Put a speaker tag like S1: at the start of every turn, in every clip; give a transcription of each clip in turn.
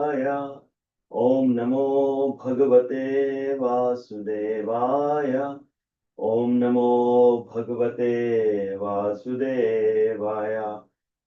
S1: Om Namo Bhagavate Vasudevaya. Om Namo Bhagavate Vasudevaya.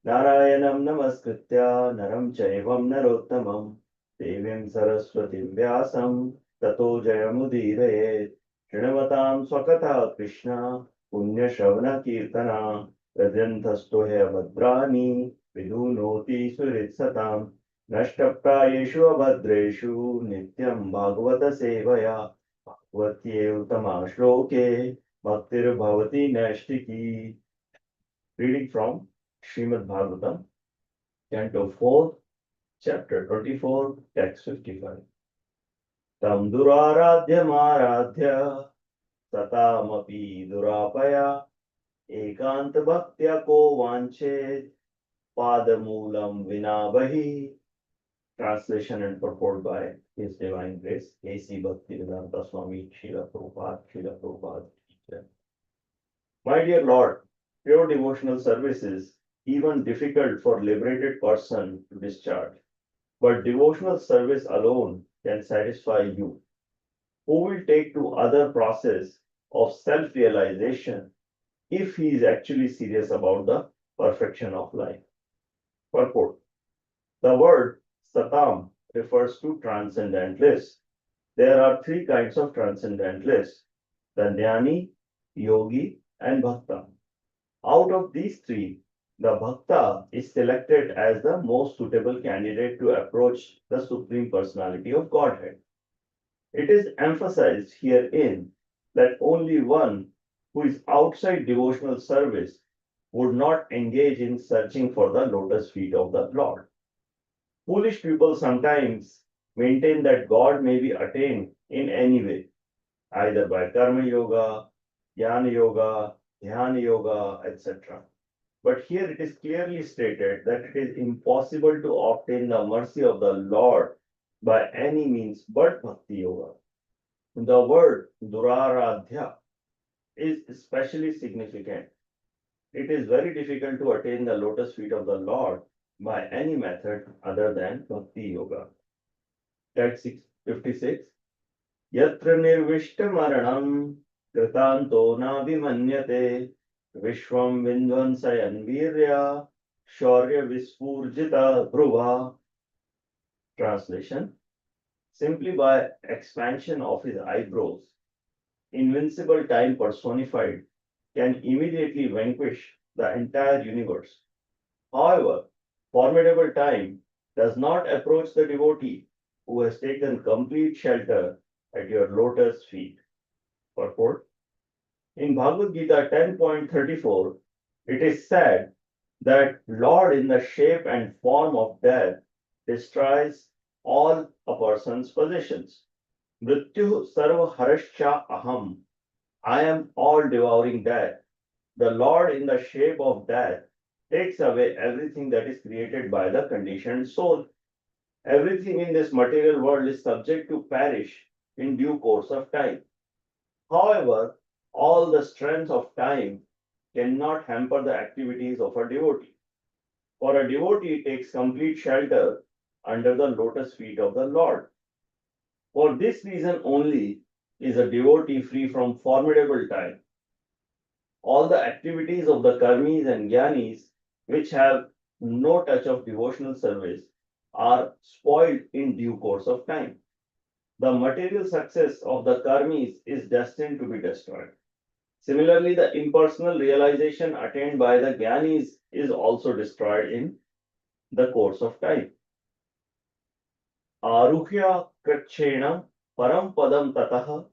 S1: Narayanam Namaskritya Naram Chaivam Narottamam Devim Saraswatim Vyasam Tato Jayamudire Srinavatam Swakata Krishna Punya Shravana Kirtana Radyantastohe Abhadrani Vidunoti Suritsatam नष्टप्रायेषु अभद्रेषु नित्यं भागवत सेवया भगवत्येवतमा श्लोके भक्तिर्भवति नैष्टिकी. Reading from Srimad Bhagavatam, Canto 4, Chapter 24, Text 55. Tam duraradhyamaradhya satamapi durapaya ekant bhaktya ko vanche padamulam vinabahi. Translation and purport by His Divine Grace, A.C. Bhaktivedanta Swami Srila Prabhupada. My dear Lord, pure devotional service is even difficult for liberated person to discharge, but devotional service alone can satisfy you. Who will take to other process of self-realization if he is actually serious about the perfection of life? Purport. The word Satam refers to transcendentalists. There are three kinds of transcendentalists: the Jnani, Yogi, and Bhakta. Out of these three, the Bhakta is selected as the most suitable candidate to approach the Supreme Personality of Godhead. It is emphasized herein that only one who is outside devotional service would not engage in searching for the lotus feet of the Lord. Foolish people sometimes maintain that God may be attained in any way, either by karma yoga, jnana yoga, dhyana yoga, etc. But here it is clearly stated that it is impossible to obtain the mercy of the Lord by any means but bhakti yoga. The word duraradhya is especially significant. It is very difficult to attain the lotus feet of the Lord by any method other than bhakti yoga. Text 56. Yatra nirvishta kritanto na vimanyate vishwam vindvansayan virya shaurya vispurjita bhruva. Translation. Simply by expansion of his eyebrows, invincible time personified can immediately vanquish the entire universe. However, formidable time does not approach the devotee who has taken complete shelter at your lotus feet. Purport. In Bhagavad Gita 10.34, it is said that Lord in the shape and form of death destroys all a person's possessions. Mrityu sarva harascha aham. I am all devouring death. The Lord in the shape of death takes away everything that is created by the conditioned soul. Everything in this material world is subject to perish in due course of time. However, all the strength of time cannot hamper the activities of a devotee. For a devotee takes complete shelter under the lotus feet of the Lord. For this reason only is a devotee free from formidable time. All the activities of the karmis and jnanis, which have no touch of devotional service, are spoiled in due course of time. The material success of the karmis is destined to be destroyed. Similarly, the impersonal realization attained by the jnanis is also destroyed in the course of time. Aruhya kratchena param padam tatah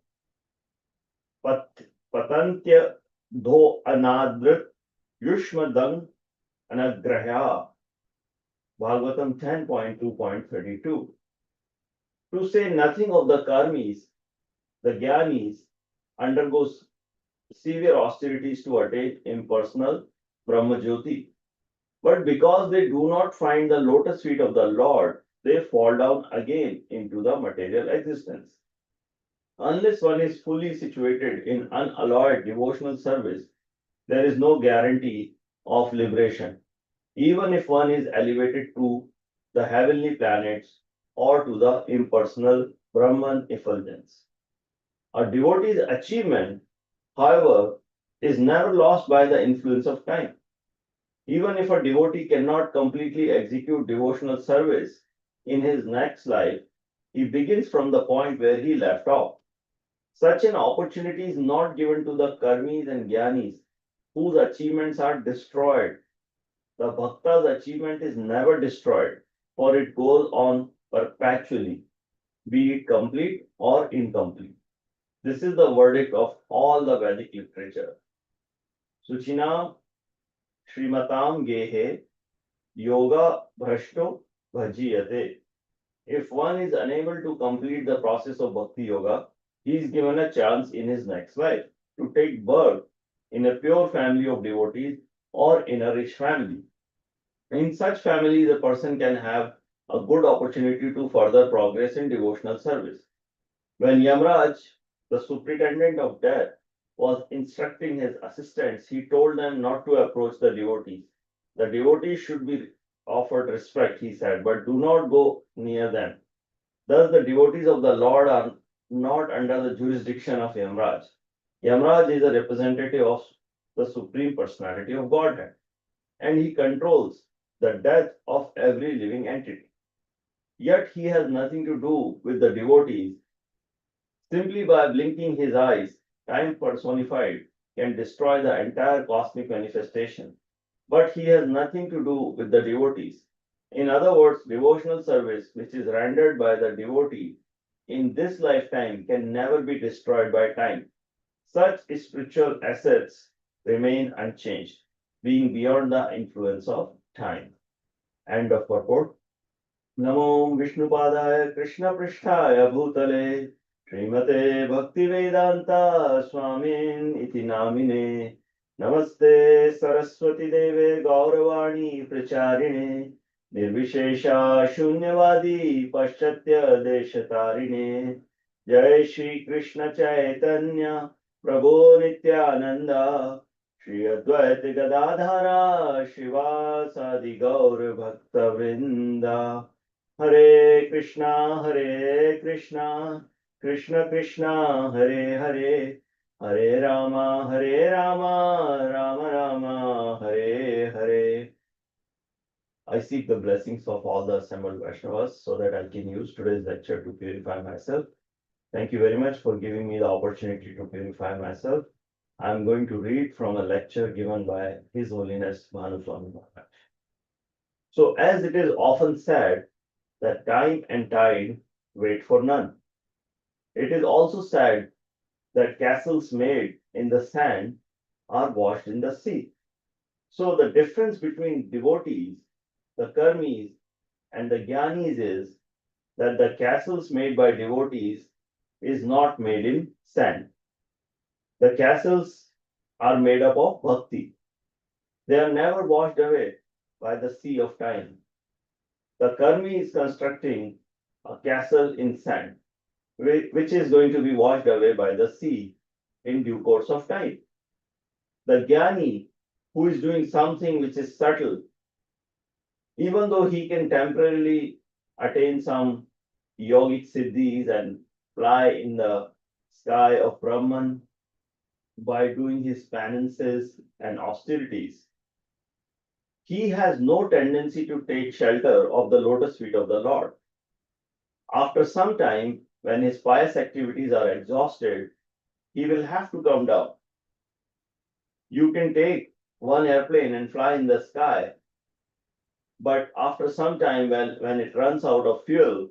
S1: patantya dho anadrit yushmadang anagrahya. Bhagavatam 10.2.32. To say nothing of the karmis, the jnanis undergoes severe austerities to attain impersonal Brahmajyoti. But because they do not find the lotus feet of the Lord, they fall down again into the material existence. Unless one is fully situated in unalloyed devotional service, there is no guarantee of liberation. Even if one is elevated to the heavenly planets or to the impersonal Brahman effulgence. A devotee's achievement, however, is never lost by the influence of time. Even if a devotee cannot completely execute devotional service in his next life, he begins from the point where he left off. Such an opportunity is not given to the karmis and jnanis whose achievements are destroyed. The bhakta's achievement is never destroyed, for it goes on perpetually, be it complete or incomplete. This is the verdict of all the Vedic literature. Suchinam Srimatam Gehe Yoga Bhrashto Bhajiyate. If one is unable to complete the process of Bhakti Yoga, he is given a chance in his next life to take birth in a pure family of devotees or in a rich family. In such families, a person can have a good opportunity to further progress in devotional service. When Yamraj, the superintendent of death, was instructing his assistants, he told them not to approach the devotees. The devotees should be offered respect, he said, but do not go near them. Thus, the devotees of the Lord are not under the jurisdiction of Yamraj. Yamraj is a representative of the Supreme Personality of Godhead, and he controls the death of every living entity. Yet he has nothing to do with the devotees. Simply by blinking his eyes, time personified can destroy the entire cosmic manifestation. But he has nothing to do with the devotees. In other words, devotional service which is rendered by the devotee in this lifetime can never be destroyed by time. Such spiritual assets remain unchanged, being beyond the influence of time. End of purport. Namo Vishnupadaya Krishna Prishtaya Bhutale Srimate Bhaktivedanta Swamin iti namine Namaste Saraswati Deve Gauravani Pracharine Nirvishesha Shunyavadi Paschatya Deshatarine Jai Shri Krishna Chaitanya Prabhu Nityananda Shri Advaita Gadadhara Shivasadi Gaur Bhakta Vrinda Hare Krishna Krishna Krishna Hare Hare Hare Rama Rama Rama Hare Hare. I seek the blessings of all the assembled Vaishnavas so that I can use today's lecture to purify myself. Thank you very much for giving me the opportunity to purify myself. I'm going to read from a lecture given by His Holiness Bhanuswami Maharaj. So, as it is often said that time and tide wait for none, it is also said that castles made in the sand are washed in the sea. So, the difference between devotees, the karmis, and the jnanis is that the castles made by devotees is not made in sand. The castles are made up of bhakti. They are never washed away by the sea of time. The karmi is constructing a castle in sand, which is going to be washed away by the sea in due course of time. The jnani, who is doing something which is subtle, even though he can temporarily attain some yogic siddhis and fly in the sky of Brahman by doing his penances and austerities, he has no tendency to take shelter of the lotus feet of the Lord. After some time, when his pious activities are exhausted, he will have to come down. You can take one airplane and fly in the sky, but after some time, when it runs out of fuel,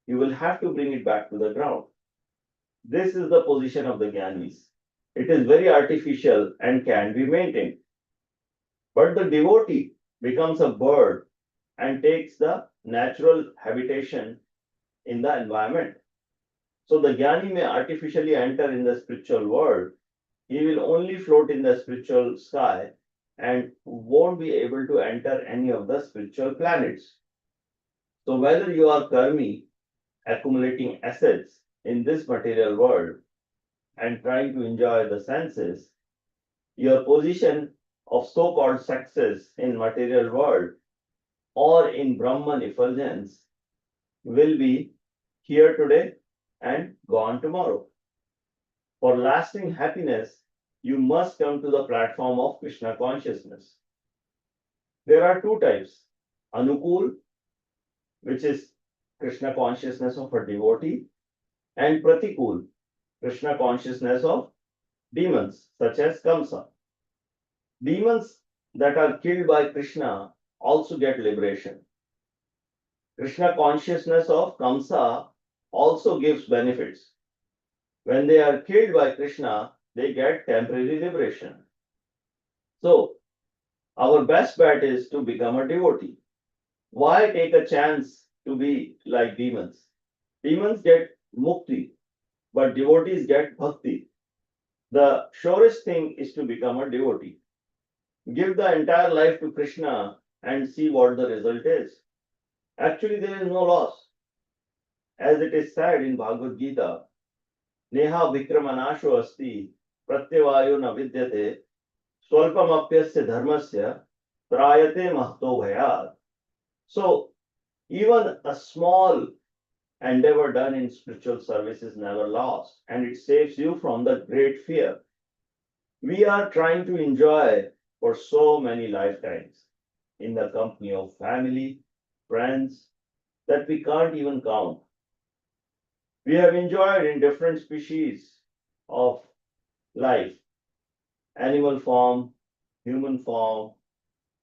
S1: you will have to bring it back to the ground. This is the position of the Jnanis. It is very artificial and can be maintained. But the devotee becomes a bird and takes the natural habitation in the environment. So the Jnani may artificially enter in the spiritual world. He will only float in the spiritual sky and won't be able to enter any of the spiritual planets. So whether you are karmi, accumulating assets in this material world and trying to enjoy the senses, your position of so-called success in material world or in Brahman effulgence will be here today and gone tomorrow. For lasting happiness, you must come to the platform of Krishna consciousness. There are two types: Anukul, which is Krishna consciousness of a devotee, and Pratikul, Krishna consciousness of demons, such as Kamsa. Demons that are killed by Krishna also get liberation. Krishna consciousness of Kamsa also gives benefits. When they are killed by Krishna, they get temporary liberation. So, our best bet is to become a devotee. Why take a chance to be like demons? Demons get mukti, but devotees get bhakti. The surest thing is to become a devotee. Give the entire life to Krishna and see what the result is. Actually, there is no loss. As it is said in Bhagavad Gita, Neha Vikramanasho asti pratyavayo na vidyate swalpamapyasya dharmasya trayate mahto bhayat. So, even a small endeavor done in spiritual service is never lost, and it saves you from the great fear. We are trying to enjoy for so many lifetimes in the company of family, friends, that we can't even count. We have enjoyed in different species of life: animal form, human form,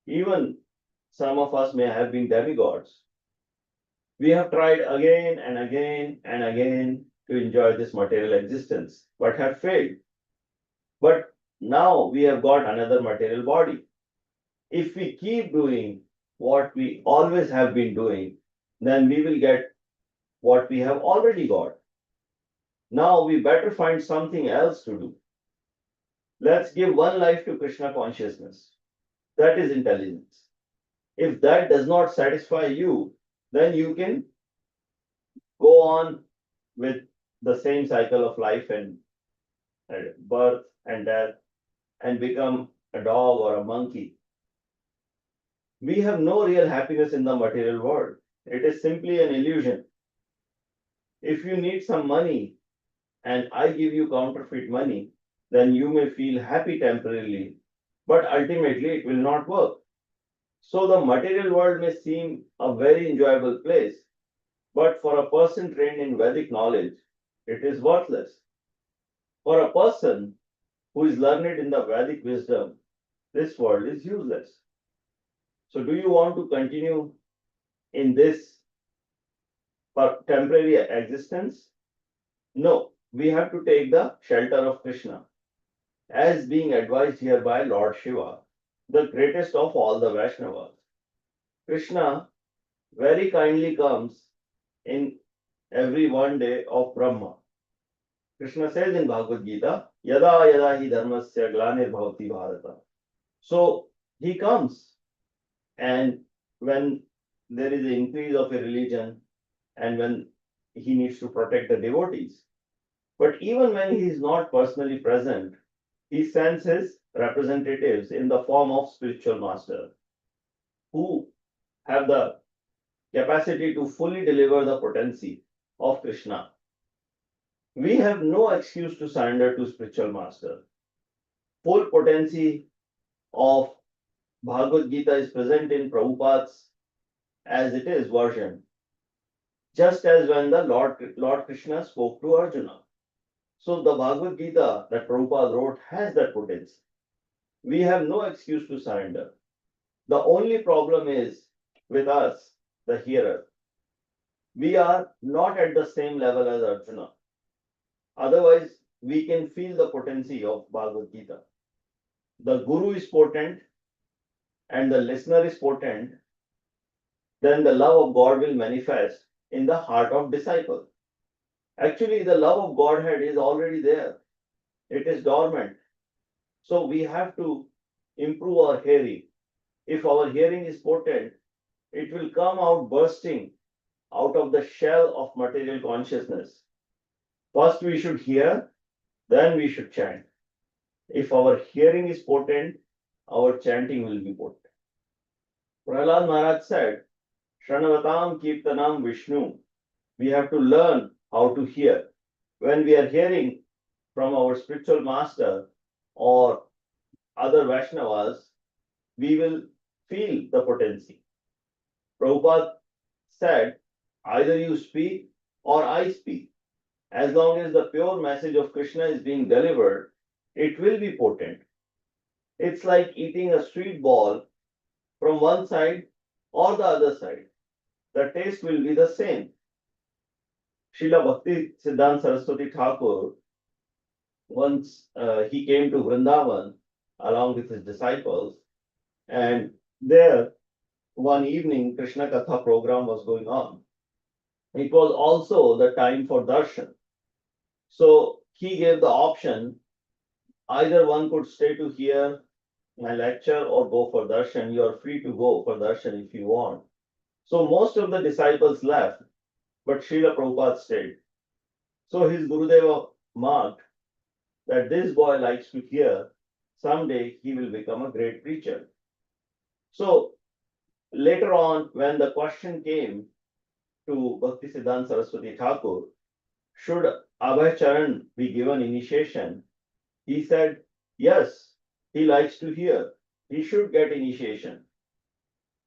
S1: even some of us may have been demigods. We have tried again and again and again to enjoy this material existence, but have failed. But now we have got another material body. If we keep doing what we always have been doing, then we will get what we have already got. Now we better find something else to do. Let's give one life to Krishna consciousness. That is intelligence. If that does not satisfy you, then you can go on with the same cycle of life and birth and death and become a dog or a monkey. We have no real happiness in the material world. It is simply an illusion. If you need some money and I give you counterfeit money, then you may feel happy temporarily, but ultimately it will not work. So the material world may seem a very enjoyable place, but for a person trained in Vedic knowledge, it is worthless. For a person who is learned in the Vedic wisdom, this world is useless. So, do you want to continue in this temporary existence? No, we have to take the shelter of Krishna, as being advised here by Lord Shiva, the greatest of all the Vaishnavas. Krishna very kindly comes in every one day of Brahma. Krishna says in Bhagavad Gita, Yada yada hi dharmasya glanir bhavati bharata. So he comes, and when there is an increase of a religion and when he needs to protect the devotees. But even when he is not personally present, he sends his representatives in the form of spiritual master who have the capacity to fully deliver the potency of Krishna. We have no excuse to surrender to spiritual master. Full potency of Bhagavad Gita is present in Prabhupada's as it is version, just as when the Lord Krishna spoke to Arjuna. So the Bhagavad Gita that Prabhupada wrote has that potency. We have no excuse to surrender. The only problem is with us, the hearer. We are not at the same level as Arjuna. Otherwise, we can feel the potency of Bhagavad Gita. The Guru is potent and the listener is potent, then the love of God will manifest in the heart of disciple. Actually, the love of Godhead is already there. It is dormant. So we have to improve our hearing. If our hearing is potent, it will come out bursting out of the shell of material consciousness. First we should hear, then we should chant. If our hearing is potent, our chanting will be potent. Prahlad Maharaj said, Shranavatam Kirtanam Vishnu we have to learn how to hear. When we are hearing from our spiritual master or other Vaishnavas, we will feel the potency. Prabhupada said, either you speak or I speak. As long as the pure message of Krishna is being delivered, it will be potent. It's like eating a sweet ball from one side or the other side. The taste will be the same. Srila Bhakti Siddhanta Saraswati Thakur, once he came to Vrindavan along with his disciples, and there one evening Krishna Katha program was going on. It was also the time for darshan. So he gave the option, either one could stay to hear my lecture or go for darshan. You are free to go for darshan if you want. So most of the disciples left, but Srila Prabhupada stayed. So his Gurudeva marked that this boy likes to hear, someday he will become a great preacher. So later on, when the question came to Bhaktisiddhanta Saraswati Thakur, should Abhay Charan be given initiation? He said, yes, he likes to hear. He should get initiation.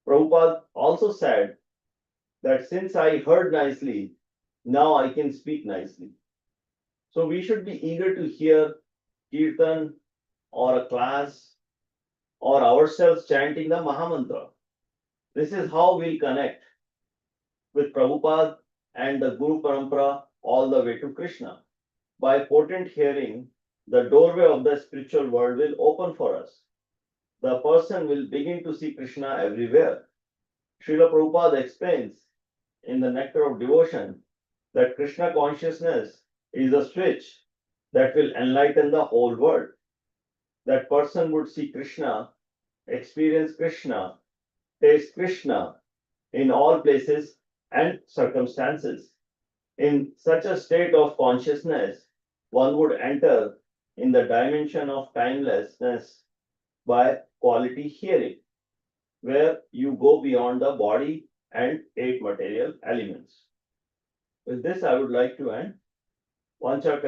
S1: Prabhupada also said that since I heard nicely, now I can speak nicely. So we should be eager to hear kirtan or a class or ourselves chanting the Mahamantra. This is how we'll connect with Prabhupada and the Guru Parampara all the way to Krishna. By potent hearing, the doorway of the spiritual world will open for us. The person will begin to see Krishna everywhere. Srila Prabhupada explains in the Nectar of Devotion that Krishna consciousness is a switch that will enlighten the whole world. That person would see Krishna, experience Krishna, taste Krishna in all places and circumstances. In such a state of consciousness, one would enter in the dimension of timelessness by quality hearing, where you go beyond the body and 8 material elements. With this, I would like to end. Vancha